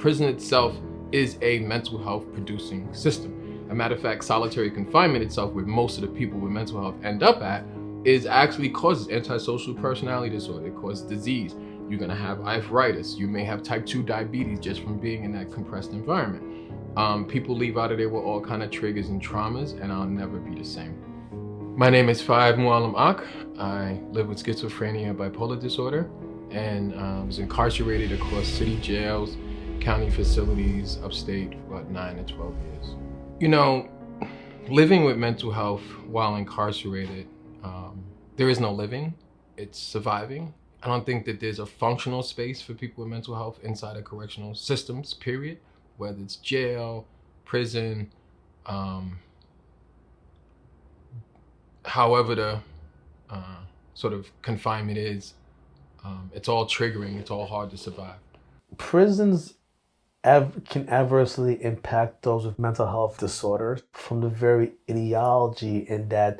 prison itself is a mental health producing system. As a matter of fact, solitary confinement itself, where most of the people with mental health end up at, is actually causes antisocial personality disorder. It causes disease. You're gonna have arthritis. You may have type 2 diabetes just from being in that compressed environment. People leave out of there with all kind of triggers and traumas, and I'll never be the same. My name is Mualimmak. I live with schizophrenia and bipolar disorder, and was incarcerated across city jails, county facilities, upstate for about 9 to 12 years. You know, living with mental health while incarcerated, there is no living, it's surviving. I don't think that there's a functional space for people with mental health inside of correctional systems, period. Whether it's jail, prison, however the sort of confinement is, it's all triggering, it's all hard to survive. Prisons can adversely impact those with mental health disorders from the very ideology in that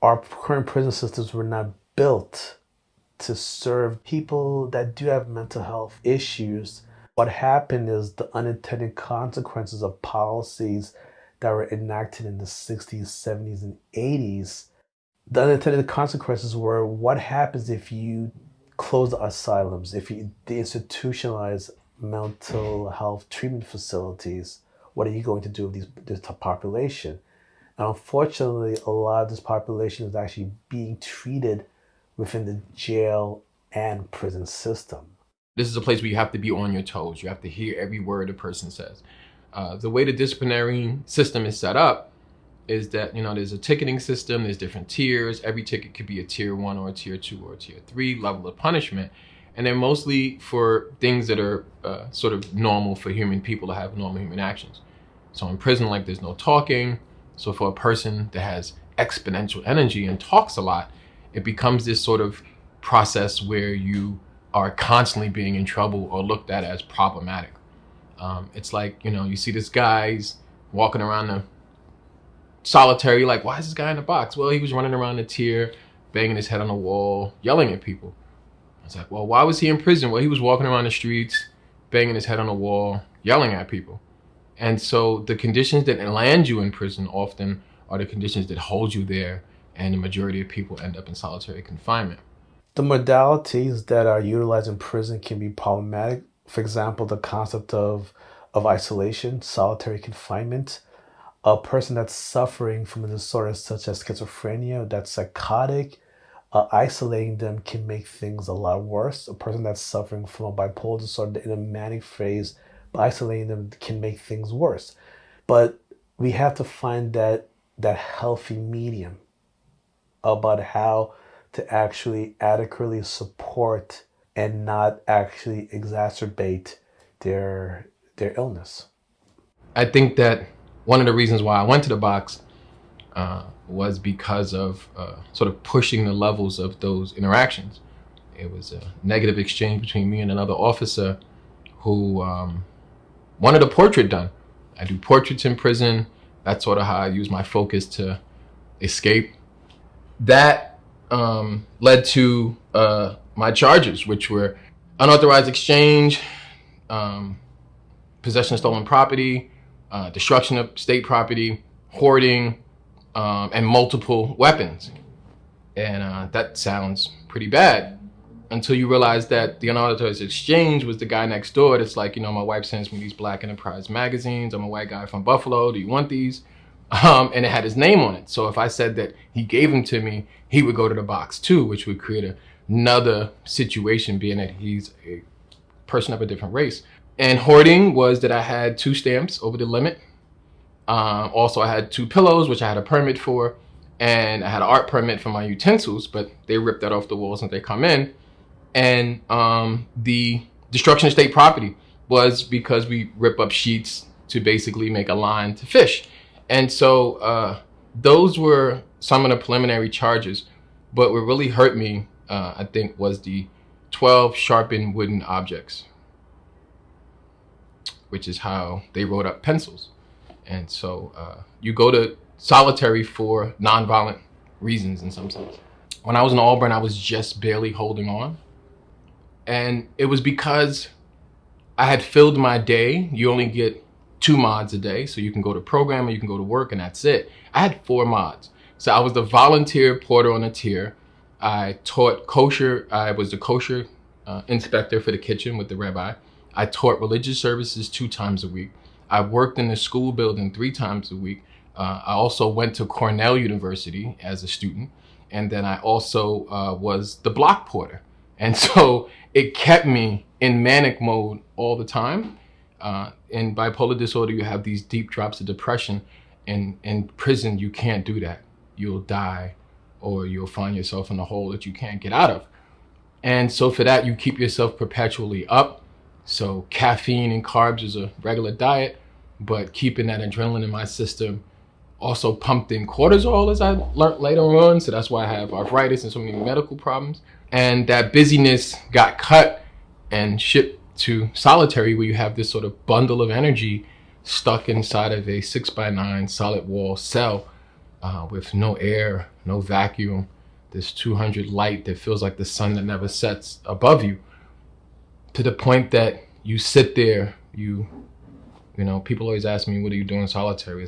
our current prison systems were not built to serve people that do have mental health issues. What happened is the unintended consequences of policies that were enacted in the 60s, 70s, and 80s. The unintended consequences were what happens if you close the asylums, if you deinstitutionalize mental health treatment facilities. What are you going to do with this population? And unfortunately, a lot of this population is actually being treated within the jail and prison system. This is a place where you have to be on your toes. You have to hear every word a person says. The way the disciplinary system is set up is that, there's a ticketing system, there's different tiers. Every ticket could be a tier 1 or a tier 2 or a tier 3 level of punishment. And they're mostly for things that are sort of normal for human people to have normal human actions. So in prison, there's no talking. So for a person that has exponential energy and talks a lot, it becomes this sort of process where you are constantly being in trouble or looked at as problematic. It's like, you see this guy's walking around the solitary, like, why is this guy in the box? Well, he was running around the tier, banging his head on the wall, yelling at people. It's like, well, why was he in prison? Well, he was walking around the streets, banging his head on the wall, yelling at people. And so the conditions that land you in prison often are the conditions that hold you there, and the majority of people end up in solitary confinement. The modalities that are utilized in prison can be problematic. For example, the concept of isolation, solitary confinement. A person that's suffering from a disorder such as schizophrenia, that's psychotic, isolating them can make things a lot worse. A person that's suffering from a bipolar disorder in a manic phase, isolating them can make things worse. But we have to find that healthy medium about how to actually adequately support and not actually exacerbate their illness. I think that one of the reasons why I went to the box was because of sort of pushing the levels of those interactions. It was a negative exchange between me and another officer who wanted a portrait done. I do portraits in prison. That's sort of how I use my focus to escape. That led to my charges, which were unauthorized exchange, possession of stolen property, destruction of state property, hoarding, and multiple weapons. And that sounds pretty bad until you realize that the unauthorized exchange was the guy next door. That's like, my wife sends me these Black Enterprise magazines. I'm a white guy from Buffalo. Do you want these? And it had his name on it. So if I said that he gave them to me, he would go to the box too, which would create another situation, being that he's a person of a different race. And hoarding was that I had 2 stamps over the limit. Also, I had 2 pillows, which I had a permit for, and I had an art permit for my utensils, but they ripped that off the walls when they come in. And the destruction of state property was because we rip up sheets to basically make a line to fish. And so those were some of the preliminary charges. But what really hurt me, I think, was the 12 sharpened wooden objects, which is how they wrote up pencils. And so you go to solitary for nonviolent reasons in some sense. When I was in Auburn, I was just barely holding on. And it was because I had filled my day. You only get 2 mods a day. So you can go to program or you can go to work, and that's it. I had 4 mods. So I was the volunteer porter on a tier. I taught kosher. I was the kosher inspector for the kitchen with the rabbi. I taught religious services 2 times a week. I worked in the school building 3 times a week. I also went to Cornell University as a student. And then I also was the block porter. And so it kept me in manic mode all the time. In bipolar disorder, you have these deep drops of depression. In prison, you can't do that. You'll die, or you'll find yourself in a hole that you can't get out of. And so for that, you keep yourself perpetually up. So caffeine and carbs is a regular diet, but keeping that adrenaline in my system. Also pumped in cortisol, as I learned later on. So that's why I have arthritis and so many medical problems. And that busyness got cut and shipped to solitary, where you have this sort of bundle of energy stuck inside of a 6x9 solid wall cell with no air, no vacuum, this 200 light that feels like the sun that never sets above you, to the point that you sit there, you know, people always ask me, what are you doing solitary?